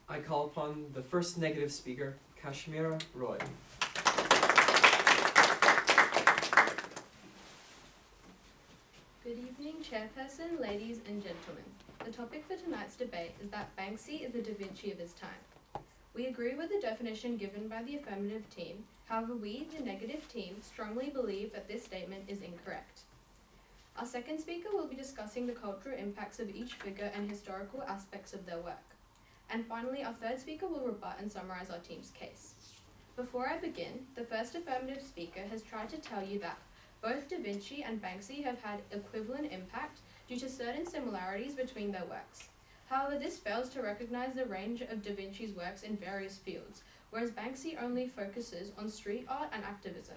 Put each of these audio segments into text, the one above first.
I call upon the first negative speaker, Kashmira Roy. Good evening, Chairperson, ladies and gentlemen. The topic for tonight's debate is that Banksy is the Da Vinci of his time. We agree with the definition given by the affirmative team. However, we, the negative team, strongly believe that this statement is incorrect. Our second speaker will be discussing the cultural impacts of each figure and historical aspects of their work. And finally, our third speaker will rebut and summarize our team's case. Before I begin, the first affirmative speaker has tried to tell you that both Da Vinci and Banksy have had equivalent impact due to certain similarities between their works. However, this fails to recognize the range of Da Vinci's works in various fields, whereas Banksy only focuses on street art and activism.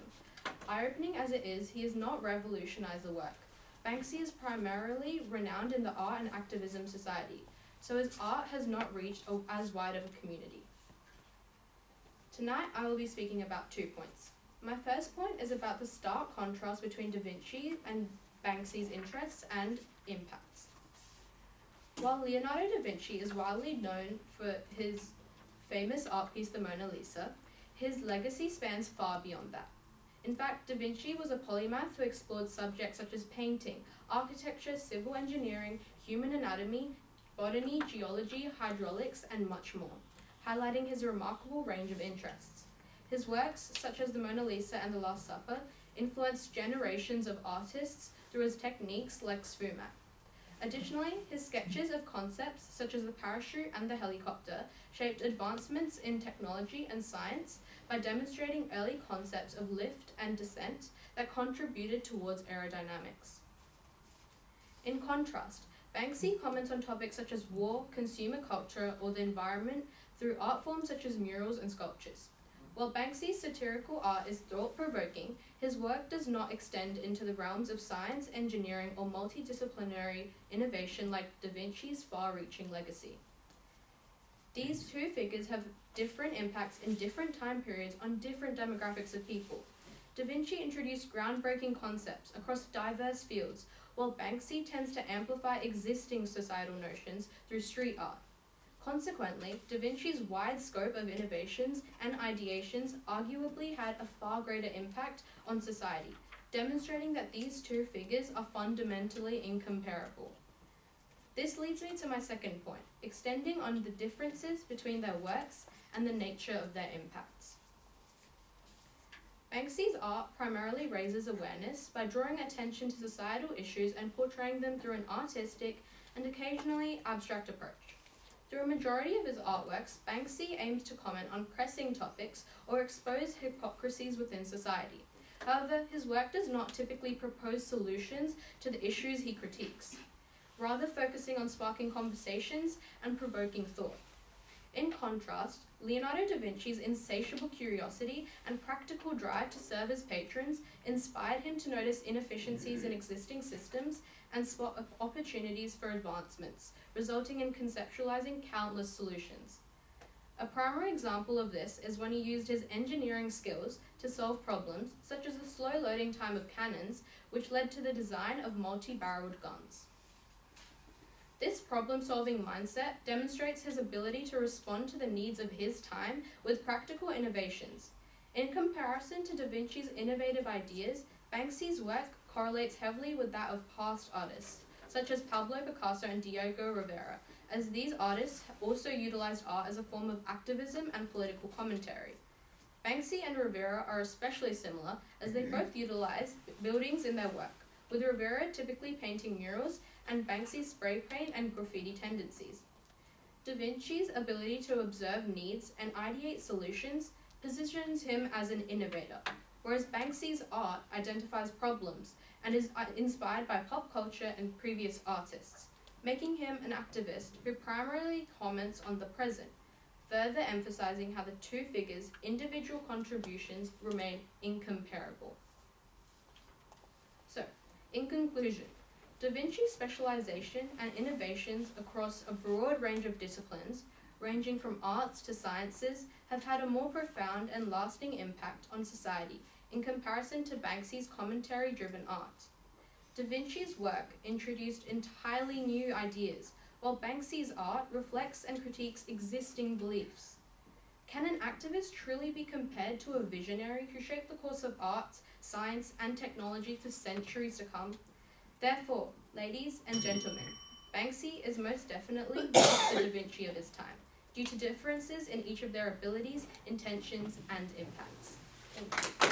Eye-opening as it is, he has not revolutionized the work. Banksy is primarily renowned in the art and activism society, so his art has not reached as wide of a community. Tonight, I will be speaking about 2 points. My first point is about the stark contrast between Da Vinci and Banksy's interests and impacts. While Leonardo da Vinci is widely known for his famous art piece, the Mona Lisa, his legacy spans far beyond that. In fact, da Vinci was a polymath who explored subjects such as painting, architecture, civil engineering, human anatomy, botany, geology, hydraulics, and much more, highlighting his remarkable range of interests. His works, such as the Mona Lisa and the Last Supper, influenced generations of artists through his techniques like sfumat. Additionally, his sketches of concepts such as the parachute and the helicopter shaped advancements in technology and science by demonstrating early concepts of lift and descent that contributed towards aerodynamics. In contrast, Banksy comments on topics such as war, consumer culture, or the environment through art forms such as murals and sculptures. While Banksy's satirical art is thought-provoking, his work does not extend into the realms of science, engineering, or multidisciplinary innovation like Da Vinci's far-reaching legacy. These two figures have different impacts in different time periods on different demographics of people. Da Vinci introduced groundbreaking concepts across diverse fields, while Banksy tends to amplify existing societal notions through street art. Consequently, Da Vinci's wide scope of innovations and ideations arguably had a far greater impact on society, demonstrating that these two figures are fundamentally incomparable. This leads me to my second point, extending on the differences between their works and the nature of their impacts. Banksy's art primarily raises awareness by drawing attention to societal issues and portraying them through an artistic and occasionally abstract approach. Through a majority of his artworks, Banksy aims to comment on pressing topics or expose hypocrisies within society. However, his work does not typically propose solutions to the issues he critiques, rather focusing on sparking conversations and provoking thought. In contrast, Leonardo da Vinci's insatiable curiosity and practical drive to serve his patrons inspired him to notice inefficiencies in existing systems and spot opportunities for advancements, resulting in conceptualizing countless solutions. A primary example of this is when he used his engineering skills to solve problems, such as the slow loading time of cannons, which led to the design of multi-barreled guns. This problem-solving mindset demonstrates his ability to respond to the needs of his time with practical innovations. In comparison to Da Vinci's innovative ideas, Banksy's work correlates heavily with that of past artists, such as Pablo Picasso and Diego Rivera, as these artists also utilized art as a form of activism and political commentary. Banksy and Rivera are especially similar, as they both utilize buildings in their work, with Rivera typically painting murals and Banksy's spray paint and graffiti tendencies. Da Vinci's ability to observe needs and ideate solutions positions him as an innovator, whereas Banksy's art identifies problems and is inspired by pop culture and previous artists, making him an activist who primarily comments on the present, further emphasizing how the two figures' individual contributions remain incomparable. So, in conclusion, Da Vinci's specialization and innovations across a broad range of disciplines, ranging from arts to sciences, have had a more profound and lasting impact on society in comparison to Banksy's commentary-driven art. Da Vinci's work introduced entirely new ideas, while Banksy's art reflects and critiques existing beliefs. Can an activist truly be compared to a visionary who shaped the course of arts, science, and technology for centuries to come? Therefore, ladies and gentlemen, Banksy is most definitely not the Da Vinci of his time, due to differences in each of their abilities, intentions, and impacts. Thank you.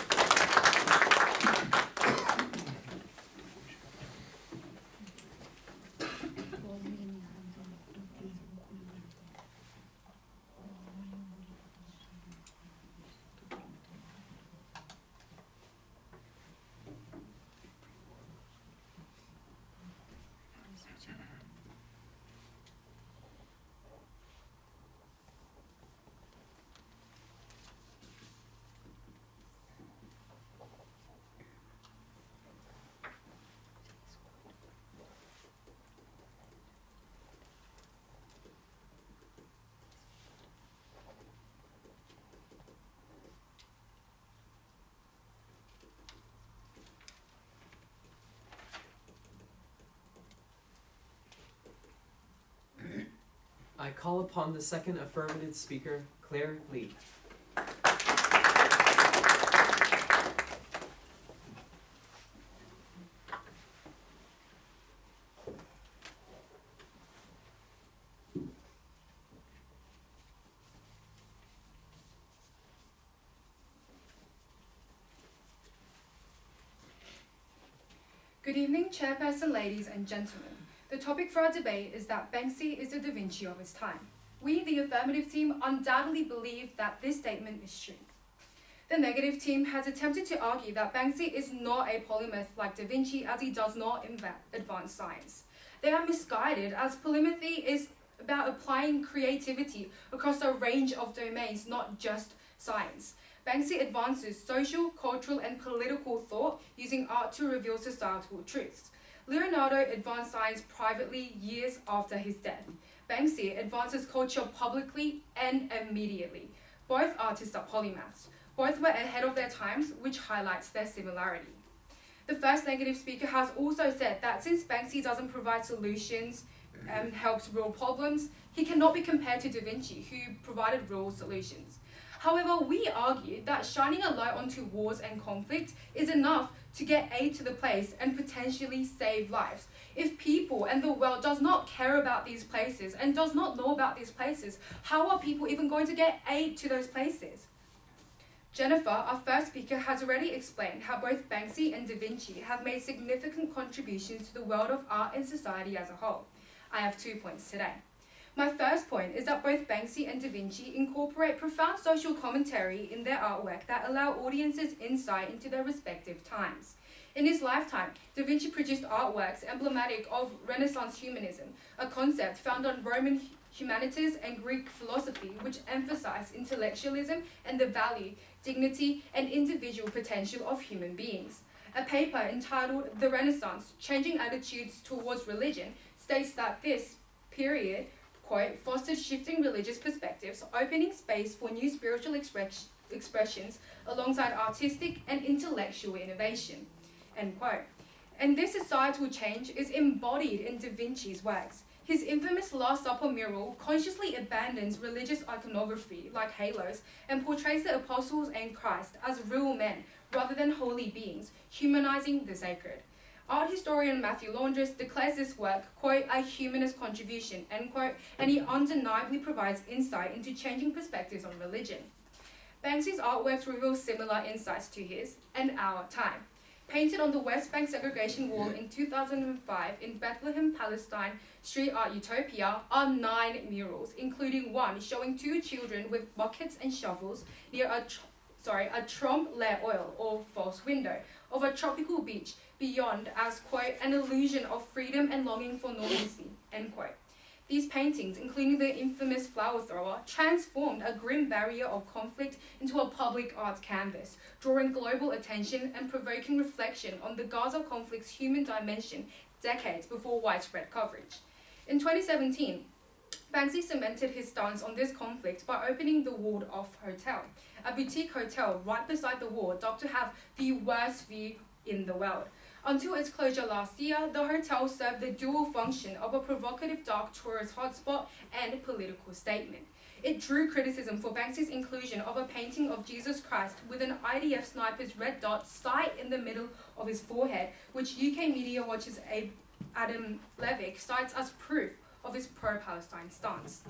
I call upon the second affirmative speaker, Claire Lee. Good evening, Chairperson, ladies and gentlemen. The topic for our debate is that Banksy is the Da Vinci of his time. We, the affirmative team, undoubtedly believe that this statement is true. The negative team has attempted to argue that Banksy is not a polymath like Da Vinci, as he does not advance science. They are misguided, as polymathy is about applying creativity across a range of domains, not just science. Banksy advances social, cultural, and political thought using art to reveal societal truths. Leonardo advanced science privately years after his death. Banksy advances culture publicly and immediately. Both artists are polymaths. Both were ahead of their times, which highlights their similarity. The first negative speaker has also said that since Banksy doesn't provide solutions and helps real problems, he cannot be compared to Da Vinci, who provided real solutions. However, we argue that shining a light onto wars and conflict is enough to get aid to the place and potentially save lives. If people and the world does not care about these places and does not know about these places, how are people even going to get aid to those places? Jennifer, our first speaker, has already explained how both Banksy and Da Vinci have made significant contributions to the world of art and society as a whole. I have 2 points today. My first point is that both Banksy and Da Vinci incorporate profound social commentary in their artwork that allow audiences insight into their respective times. In his lifetime, Da Vinci produced artworks emblematic of Renaissance humanism, a concept found on Roman humanities and Greek philosophy, which emphasized intellectualism and the value, dignity, and individual potential of human beings. A paper entitled The Renaissance, Changing Attitudes Towards Religion, states that this period, quote, fostered shifting religious perspectives, opening space for new spiritual expressions alongside artistic and intellectual innovation, end quote. And this societal change is embodied in Da Vinci's works. His infamous Last Supper mural consciously abandons religious iconography like halos and portrays the apostles and Christ as real men rather than holy beings, humanizing the sacred. Art historian Matthew Laundress declares this work, quote, a humanist contribution, end quote, and he undeniably provides insight into changing perspectives on religion. Banksy's artworks reveal similar insights to his and our time. Painted on the West Bank segregation wall in 2005 in Bethlehem, Palestine, Street Art Utopia are 9 murals, including one showing 2 children with buckets and shovels near a trompe l'oeil or false window of a tropical beach beyond as, quote, an illusion of freedom and longing for normalcy, end quote. These paintings, including the infamous flower thrower, transformed a grim barrier of conflict into a public art canvas, drawing global attention and provoking reflection on the Gaza conflict's human dimension decades before widespread coverage. In 2017, Banksy cemented his stance on this conflict by opening the Walled Off Hotel, a boutique hotel right beside the wall dubbed to have the worst view in the world. Until its closure last year, the hotel served the dual function of a provocative dark tourist hotspot and political statement. It drew criticism for Banksy's inclusion of a painting of Jesus Christ with an IDF sniper's red dot sight in the middle of his forehead, which UK Media Watch's Adam Levick cites as proof of his pro-Palestine stance.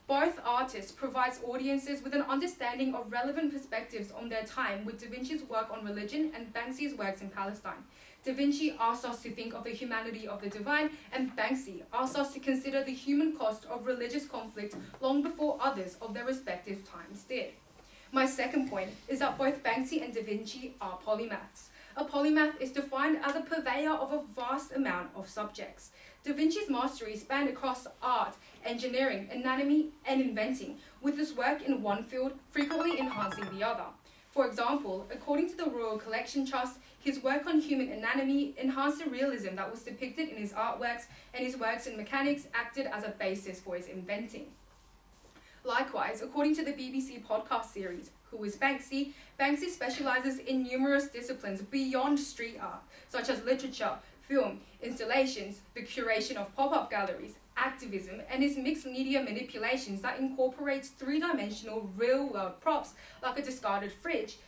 Both artists provide audiences with an understanding of relevant perspectives on their time, with Da Vinci's work on religion and Banksy's works in Palestine. Da Vinci asks us to think of the humanity of the divine, and Banksy asks us to consider the human cost of religious conflict long before others of their respective times did. My second point is that both Banksy and Da Vinci are polymaths. A polymath is defined as a purveyor of a vast amount of subjects. Da Vinci's mastery spanned across art, engineering, anatomy, and inventing, with his work in one field frequently enhancing the other. For example, according to the Royal Collection Trust, his work on human anatomy enhanced the realism that was depicted in his artworks, and his works in mechanics acted as a basis for his inventing. Likewise, according to the BBC podcast series, Who is Banksy? Banksy specializes in numerous disciplines beyond street art, such as literature, film, installations, the curation of pop-up galleries, activism, and his mixed media manipulations that incorporates three-dimensional real-world props like a discarded fridge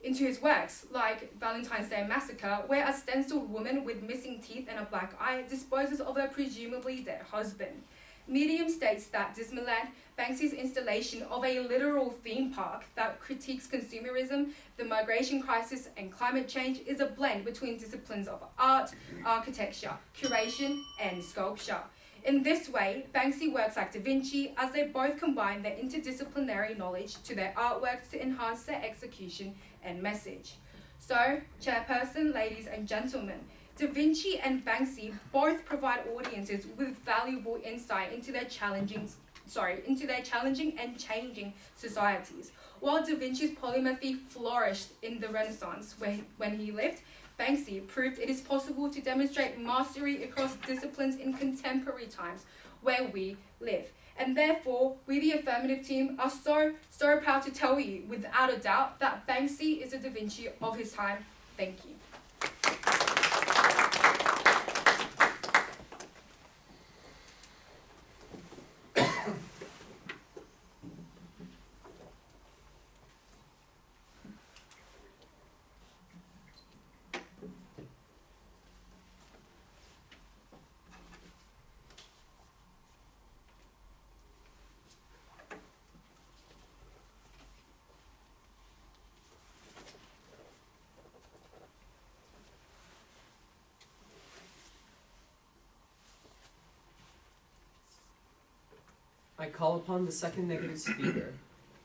into his works, like Valentine's Day Massacre, where a stenciled woman with missing teeth and a black eye disposes of her presumably dead husband. Medium states that Disneyland, Banksy's installation of a literal theme park that critiques consumerism, the migration crisis, and climate change, is a blend between disciplines of art, architecture, curation, and sculpture. In this way, Banksy works like Da Vinci, as they both combine their interdisciplinary knowledge to their artworks to enhance their execution and message. So, Chairperson, ladies and gentlemen, Da Vinci and Banksy both provide audiences with valuable insight into their challenging and changing societies. While Da Vinci's polymathy flourished in the Renaissance when he lived, Banksy proved it is possible to demonstrate mastery across disciplines in contemporary times where we live. And therefore, we the Affirmative team are so proud to tell you without a doubt that Banksy is a Da Vinci of his time. Thank you. I call upon the second negative speaker,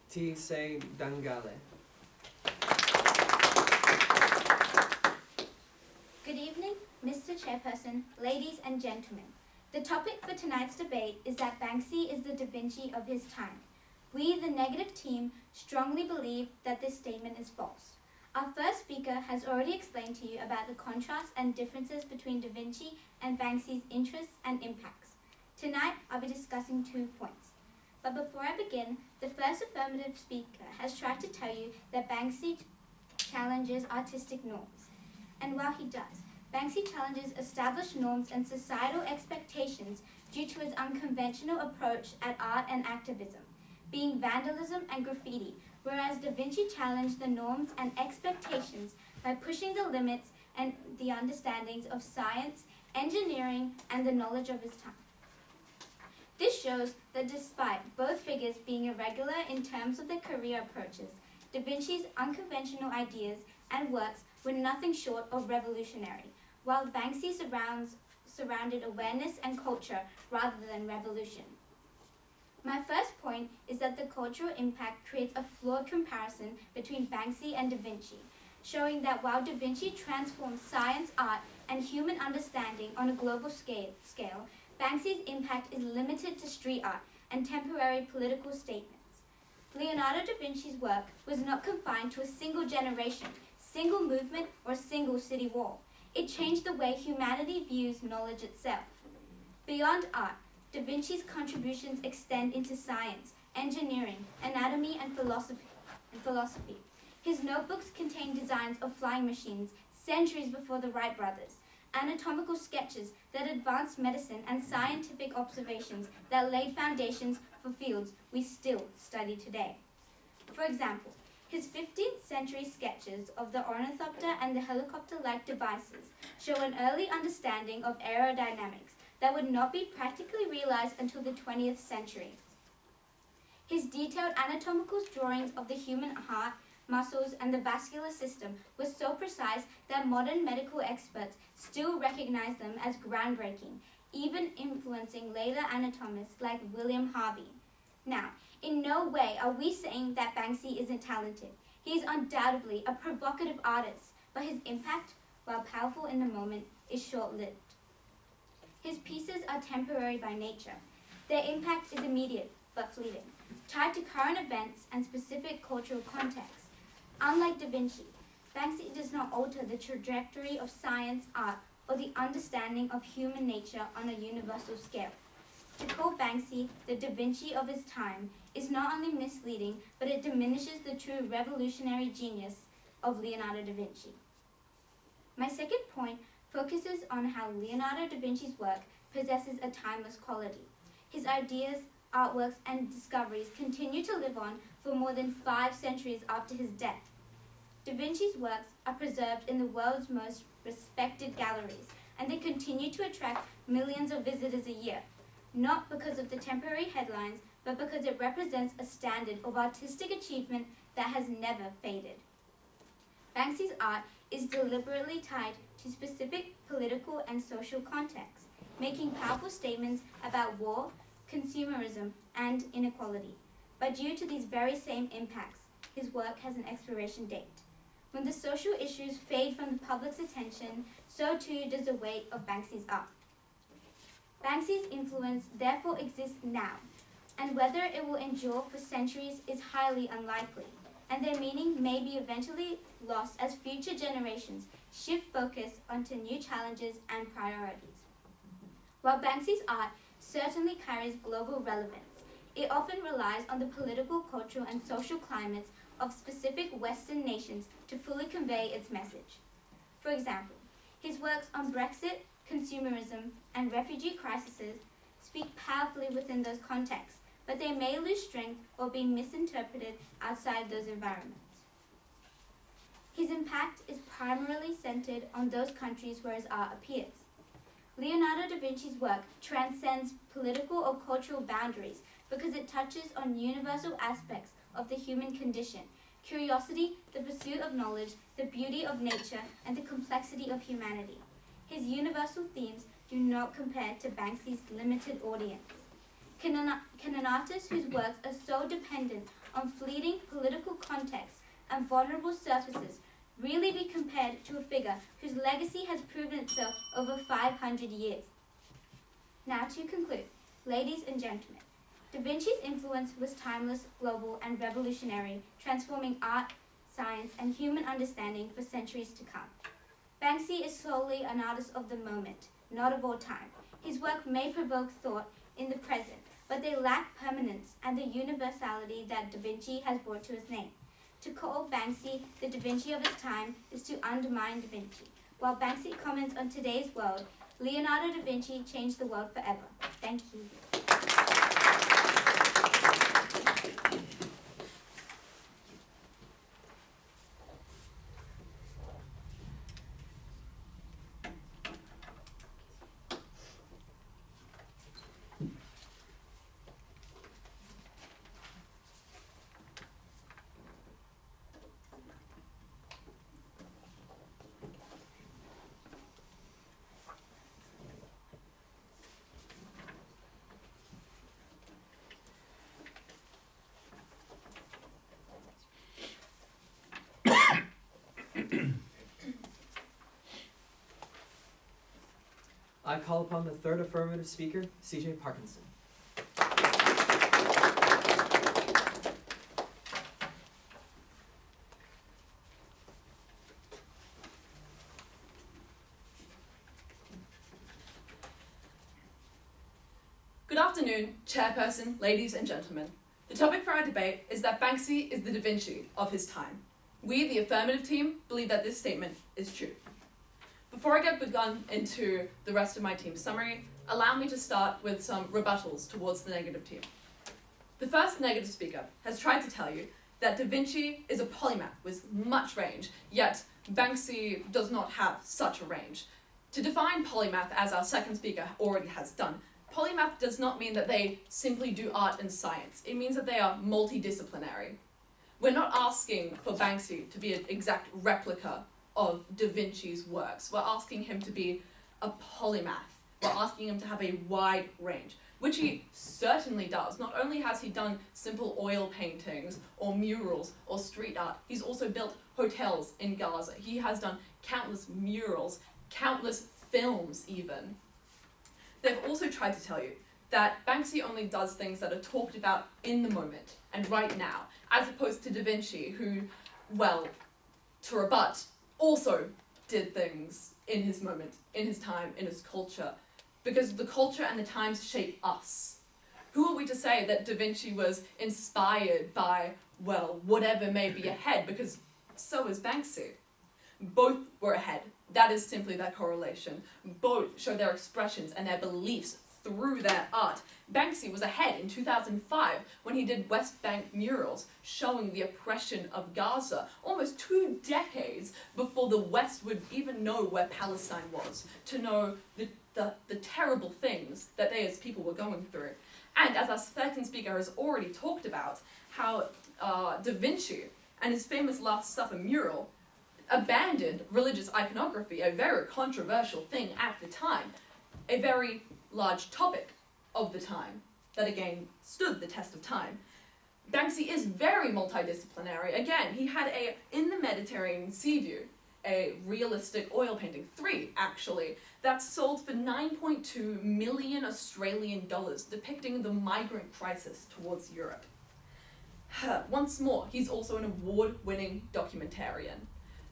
T. Se Dangale. Good evening, Mr. Chairperson, ladies and gentlemen. The topic for tonight's debate is that Banksy is the Da Vinci of his time. We, the negative team, strongly believe that this statement is false. Our first speaker has already explained to you about the contrasts and differences between Da Vinci and Banksy's interests and impacts. Tonight, I'll be discussing 2 points. But before I begin, the first affirmative speaker has tried to tell you that Banksy challenges artistic norms. And while he does, Banksy challenges established norms and societal expectations due to his unconventional approach at art and activism, being vandalism and graffiti, whereas Da Vinci challenged the norms and expectations by pushing the limits and the understandings of science, engineering, and the knowledge of his time. This shows that despite both figures being irregular in terms of their career approaches, Da Vinci's unconventional ideas and works were nothing short of revolutionary, while Banksy surrounded awareness and culture rather than revolution. My first point is that the cultural impact creates a flawed comparison between Banksy and Da Vinci, showing that while Da Vinci transformed science, art, and human understanding on a global scale, Banksy's impact is limited to street art and temporary political statements. Leonardo da Vinci's work was not confined to a single generation, single movement, or single city wall. It changed the way humanity views knowledge itself. Beyond art, Da Vinci's contributions extend into science, engineering, anatomy, and philosophy. His notebooks contain designs of flying machines, centuries before the Wright brothers, anatomical sketches that advanced medicine, and scientific observations that laid foundations for fields we still study today. For example, his 15th century sketches of the ornithopter and the helicopter-like devices show an early understanding of aerodynamics that would not be practically realized until the 20th century. His detailed anatomical drawings of the human heart, muscles, and the vascular system were so precise that modern medical experts still recognize them as groundbreaking, even influencing later anatomists like William Harvey. Now, in no way are we saying that Banksy isn't talented. He is undoubtedly a provocative artist, but his impact, while powerful in the moment, is short-lived. His pieces are temporary by nature. Their impact is immediate but fleeting, tied to current events and specific cultural contexts. Unlike Da Vinci, Banksy does not alter the trajectory of science, art, or the understanding of human nature on a universal scale. To call Banksy the Da Vinci of his time is not only misleading, but it diminishes the true revolutionary genius of Leonardo da Vinci. My second point focuses on how Leonardo da Vinci's work possesses a timeless quality. His ideas, artworks, and discoveries continue to live on for more than 5 centuries after his death. Da Vinci's works are preserved in the world's most respected galleries, and they continue to attract millions of visitors a year, not because of the temporary headlines, but because it represents a standard of artistic achievement that has never faded. Banksy's art is deliberately tied to specific political and social contexts, making powerful statements about war, consumerism, and inequality. But due to these very same impacts, his work has an expiration date. When the social issues fade from the public's attention, so too does the weight of Banksy's art. Banksy's influence therefore exists now, and whether it will endure for centuries is highly unlikely, and their meaning may be eventually lost as future generations shift focus onto new challenges and priorities. While Banksy's art certainly carries global relevance, it often relies on the political, cultural, and social climates of specific Western nations to fully convey its message. For example, his works on Brexit, consumerism, and refugee crises speak powerfully within those contexts, but they may lose strength or be misinterpreted outside those environments. His impact is primarily centered on those countries where his art appears. Leonardo da Vinci's work transcends political or cultural boundaries because it touches on universal aspects of the human condition: curiosity, the pursuit of knowledge, the beauty of nature, and the complexity of humanity. His universal themes do not compare to Banksy's limited audience. Can an artist whose works are so dependent on fleeting political contexts and vulnerable surfaces really be compared to a figure whose legacy has proven itself over 500 years? Now to conclude, ladies and gentlemen, Da Vinci's influence was timeless, global, and revolutionary, transforming art, science, and human understanding for centuries to come. Banksy is solely an artist of the moment, not of all time. His work may provoke thought in the present, but they lack permanence and the universality that Da Vinci has brought to his name. To call Banksy the Da Vinci of his time is to undermine Da Vinci. While Banksy comments on today's world, Leonardo da Vinci changed the world forever. Thank you. I call upon the third affirmative speaker, CJ Parkinson. Good afternoon, Chairperson, ladies and gentlemen. The topic for our debate is that Banksy is the Da Vinci of his time. We, the Affirmative team, believe that this statement is true. Before I get begun into the rest of my team's summary, allow me to start with some rebuttals towards the negative team. The first negative speaker has tried to tell you that Da Vinci is a polymath with much range, yet Banksy does not have such a range. To define polymath, as our second speaker already has done, polymath does not mean that they simply do art and science. It means that they are multidisciplinary. We're not asking for Banksy to be an exact replica of Da Vinci's works. We're asking him to be a polymath. We're asking him to have a wide range, which he certainly does. Not only has he done simple oil paintings or murals or street art, he's also built hotels in Gaza. He has done countless murals, countless films even. They've also tried to tell you that Banksy only does things that are talked about in the moment and right now, as opposed to Da Vinci, who, well, to rebut, also did things in his moment, in his time, in his culture, because the culture and the times shape us. Who are we to say that Da Vinci was inspired by, well, whatever may be ahead, because so is Banksy. Both were ahead. That is simply that correlation. Both show their expressions and their beliefs through their art. Banksy was ahead in 2005 when he did West Bank murals showing the oppression of Gaza, almost 2 decades before the West would even know where Palestine was, to know the terrible things that they as people were going through. And as our second speaker has already talked about, how Da Vinci and his famous Last Supper mural abandoned religious iconography, a very controversial thing at the time, a very large topic of the time that again stood the test of time. Banksy is very multidisciplinary. Again, he had in the Mediterranean Sea View, a realistic oil painting, 3 actually, that sold for 9.2 million Australian dollars, depicting the migrant crisis towards Europe. Once more, he's also an award-winning documentarian.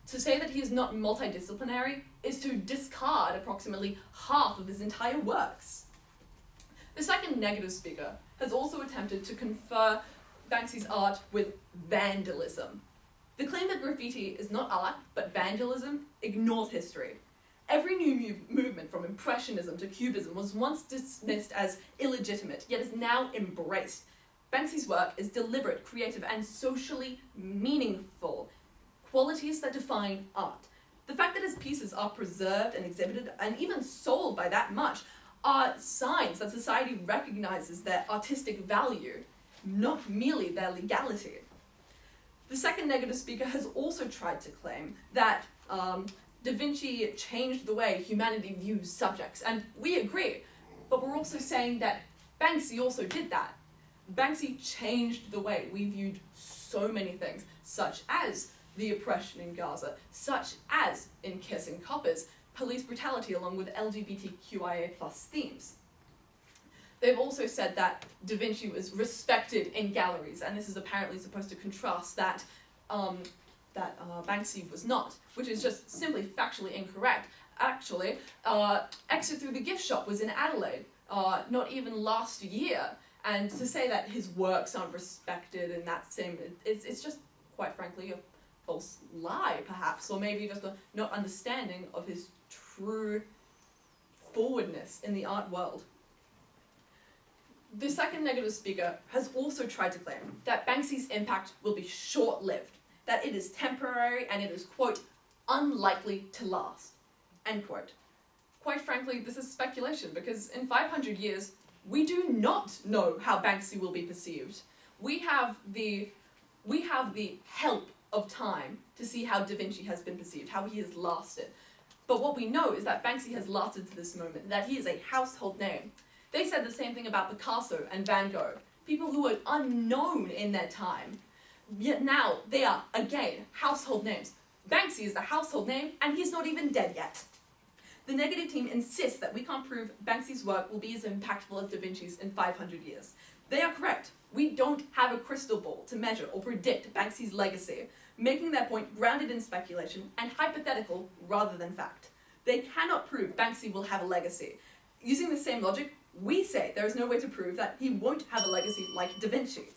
To say that he is not multidisciplinary is to discard approximately half of his entire works. The second negative speaker has also attempted to confer Banksy's art with vandalism. The claim that graffiti is not art, but vandalism, ignores history. Every new movement from Impressionism to Cubism was once dismissed as illegitimate, yet is now embraced. Banksy's work is deliberate, creative, and socially meaningful, qualities that define art. The fact that his pieces are preserved and exhibited, and even sold by that much, are signs that society recognizes their artistic value, not merely their legality. The second negative speaker has also tried to claim that Da Vinci changed the way humanity views subjects, and we agree, but we're also saying that Banksy also did that. Banksy changed the way we viewed so many things, such as the oppression in Gaza, such as in Kissing Coppers, police brutality along with LGBTQIA+ themes. They've also said that Da Vinci was respected in galleries, and this is apparently supposed to contrast that Banksy was not, which is just simply factually incorrect. Actually, Exit Through the Gift Shop was in Adelaide, not even last year, and to say that his works aren't respected in that same, it's just, quite frankly, a false lie, perhaps, or maybe just a not understanding of his true forwardness in the art world. The second negative speaker has also tried to claim that Banksy's impact will be short-lived, that it is temporary and it is, quote, unlikely to last, end quote. Quite frankly, this is speculation, because in 500 years, we do not know how Banksy will be perceived. We have the help of time to see how Da Vinci has been perceived, how he has lasted. But what we know is that Banksy has lasted to this moment, that he is a household name. They said the same thing about Picasso and Van Gogh, people who were unknown in their time, yet now they are, again, household names. Banksy is a household name, and he's not even dead yet. The negative team insists that we can't prove Banksy's work will be as impactful as Da Vinci's in 500 years. They are correct. We don't have a crystal ball to measure or predict Banksy's legacy, making their point grounded in speculation and hypothetical rather than fact. They cannot prove Banksy will have a legacy. Using the same logic, we say there is no way to prove that he won't have a legacy like Da Vinci.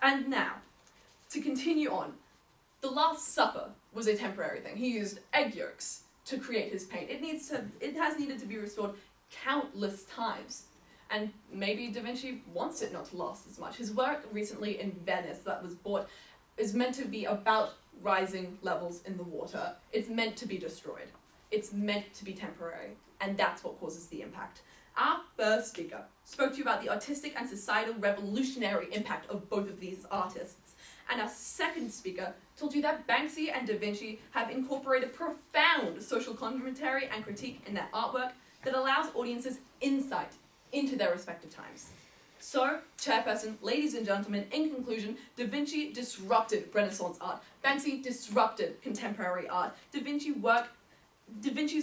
And now, to continue on, The Last Supper was a temporary thing. He used egg yolks to create his paint. It has needed to be restored countless times. And maybe Da Vinci wants it not to last as much. His work recently in Venice that was bought is meant to be about rising levels in the water. It's meant to be destroyed. It's meant to be temporary. And that's what causes the impact. Our first speaker spoke to you about the artistic and societal revolutionary impact of both of these artists. And our second speaker told you that Banksy and Da Vinci have incorporated profound social commentary and critique in their artwork that allows audiences insight into their respective times. So, Chairperson, ladies and gentlemen, in conclusion, Da Vinci disrupted Renaissance art. Banksy disrupted contemporary art. Da Vinci's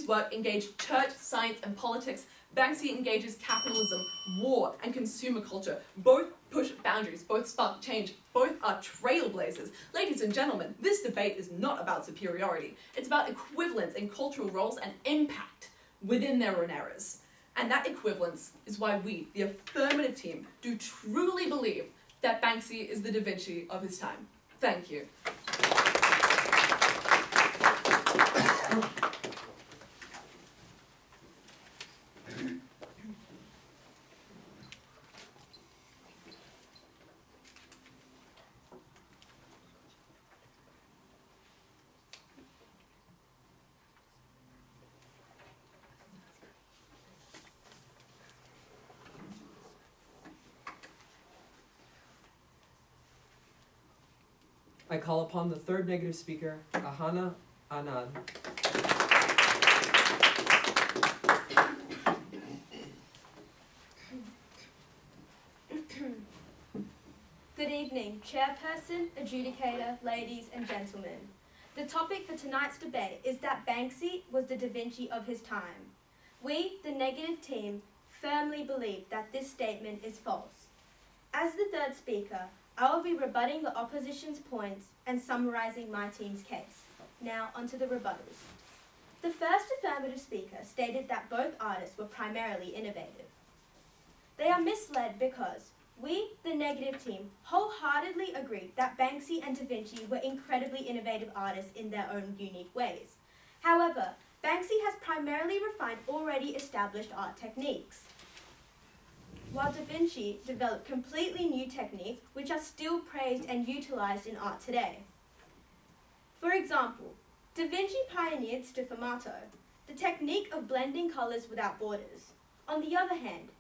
work engaged church, science, and politics. Banksy engages capitalism, war, and consumer culture. Both push boundaries, both spark change, both are trailblazers. Ladies and gentlemen, this debate is not about superiority. It's about equivalence in cultural roles and impact within their own eras. And that equivalence is why we, the Affirmative team, do truly believe that Banksy is the Da Vinci of his time. Thank you. I call upon the third negative speaker, Ahana Anand. Good evening, Chairperson, Adjudicator, ladies and gentlemen. The topic for tonight's debate is that Banksy was the Da Vinci of his time. We, the negative team, firmly believe that this statement is false. As the third speaker, I will be rebutting the opposition's points and summarising my team's case. Now, onto the rebuttals. The first affirmative speaker stated that both artists were primarily innovative. They are misled because we, the negative team, wholeheartedly agree that Banksy and Da Vinci were incredibly innovative artists in their own unique ways. However, Banksy has primarily refined already established art techniques, while Da Vinci developed completely new techniques which are still praised and utilised in art today. For example, Da Vinci pioneered sfumato, the technique of blending colours without borders. On the other hand,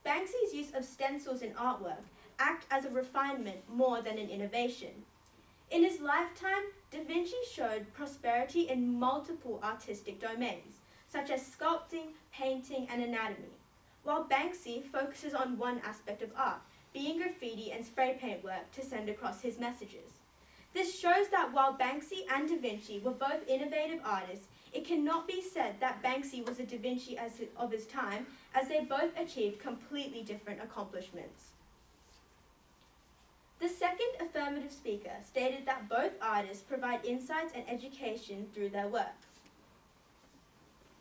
Banksy's use of stencils in artwork act as a refinement more than an innovation. In his lifetime, Da Vinci showed prosperity in multiple artistic domains, such as sculpting, painting, and anatomy, while Banksy focuses on one aspect of art, being graffiti and spray paint work to send across his messages. This shows that while Banksy and Da Vinci were both innovative artists, it cannot be said that Banksy was a Da Vinci of his time, as they both achieved completely different accomplishments. The second affirmative speaker stated that both artists provide insights and education through their work.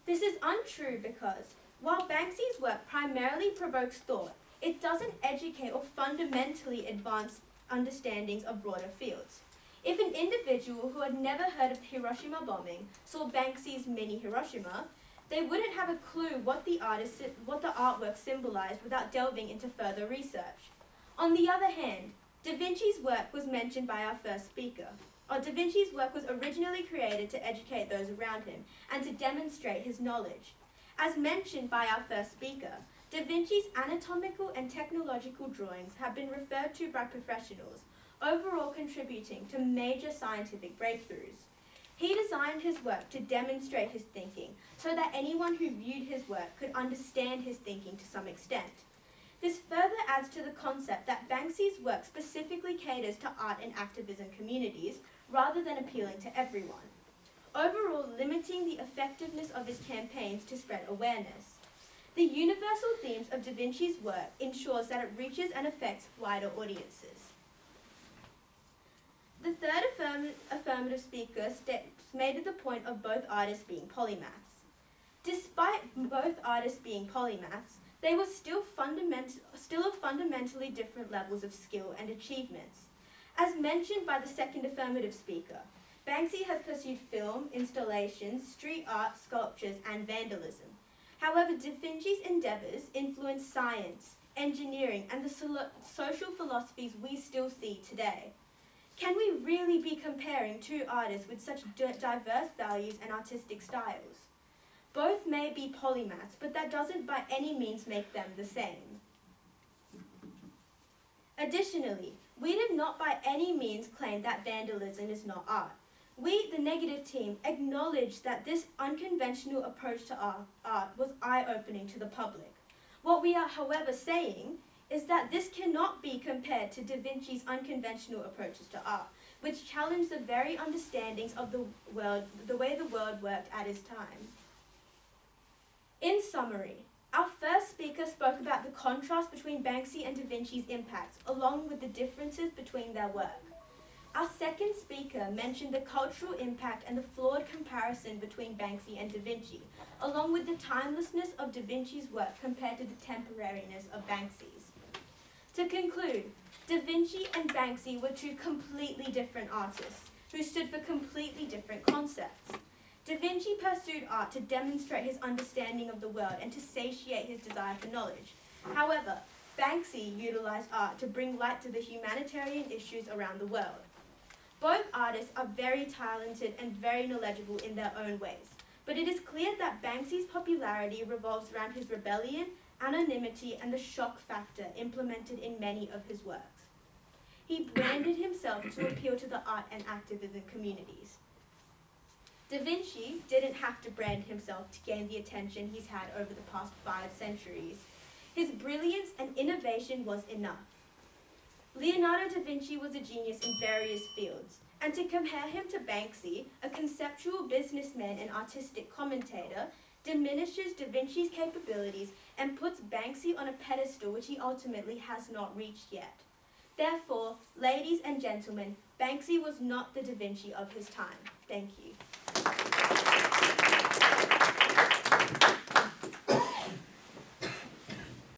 This is untrue because, while Banksy's work primarily provokes thought, it doesn't educate or fundamentally advance understandings of broader fields. If an individual who had never heard of Hiroshima bombing saw Banksy's mini Hiroshima, they wouldn't have a clue what the artwork symbolized without delving into further research. On the other hand, Da Vinci's work was mentioned by our first speaker. Da Vinci's work was originally created to educate those around him and to demonstrate his knowledge. As mentioned by our first speaker, Da Vinci's anatomical and technological drawings have been referred to by professionals, overall contributing to major scientific breakthroughs. He designed his work to demonstrate his thinking so that anyone who viewed his work could understand his thinking to some extent. This further adds to the concept that Banksy's work specifically caters to art and activism communities rather than appealing to everyone, overall limiting the effectiveness of his campaigns to spread awareness. The universal themes of Da Vinci's work ensures that it reaches and affects wider audiences. The third affirmative speaker made the point of both artists being polymaths. Despite both artists being polymaths, they were still of fundamentally different levels of skill and achievements. As mentioned by the second affirmative speaker, Banksy has pursued film, installations, street art, sculptures, and vandalism. However, Da Vinci's endeavours influenced science, engineering, and the social philosophies we still see today. Can we really be comparing two artists with such diverse values and artistic styles? Both may be polymaths, but that doesn't by any means make them the same. Additionally, we did not by any means claim that vandalism is not art. We, the negative team, acknowledge that this unconventional approach to art was eye-opening to the public. What we are, however, saying is that this cannot be compared to Da Vinci's unconventional approaches to art, which challenged the very understandings of the world, the way the world worked at his time. In summary, our first speaker spoke about the contrast between Banksy and Da Vinci's impacts, along with the differences between their work. Our second speaker mentioned the cultural impact and the flawed comparison between Banksy and Da Vinci, along with the timelessness of Da Vinci's work compared to the temporariness of Banksy's. To conclude, Da Vinci and Banksy were two completely different artists who stood for completely different concepts. Da Vinci pursued art to demonstrate his understanding of the world and to satiate his desire for knowledge. However, Banksy utilized art to bring light to the humanitarian issues around the world. Both artists are very talented and very knowledgeable in their own ways, but it is clear that Banksy's popularity revolves around his rebellion, anonymity, and the shock factor implemented in many of his works. He branded himself to appeal to the art and activism communities. Da Vinci didn't have to brand himself to gain the attention he's had over the past 5 centuries. His brilliance and innovation was enough. Leonardo da Vinci was a genius in various fields, and to compare him to Banksy, a conceptual businessman and artistic commentator, diminishes Da Vinci's capabilities and puts Banksy on a pedestal which he ultimately has not reached yet. Therefore, ladies and gentlemen, Banksy was not the Da Vinci of his time. Thank you.